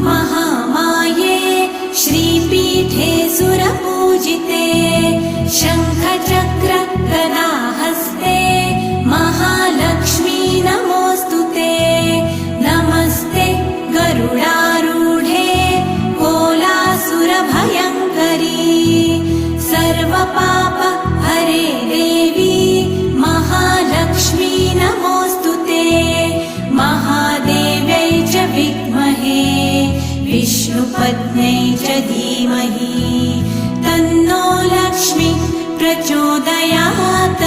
महामाये श्रीपीठे सुरपूजिते शङ्खचक्र गदाहस्ते महालक्ष्मी नमोऽस्तुते नमस्ते गरुडारूढे कोलासुरभयङ्करी सर्वपाप हरे देवी महालक्ष्मी नमोऽस्तुते महादेव्यै च विद्महे विष्णुपत्न्यै च धीमहि तन्नो लक्ष्मी प्रचोदयात्।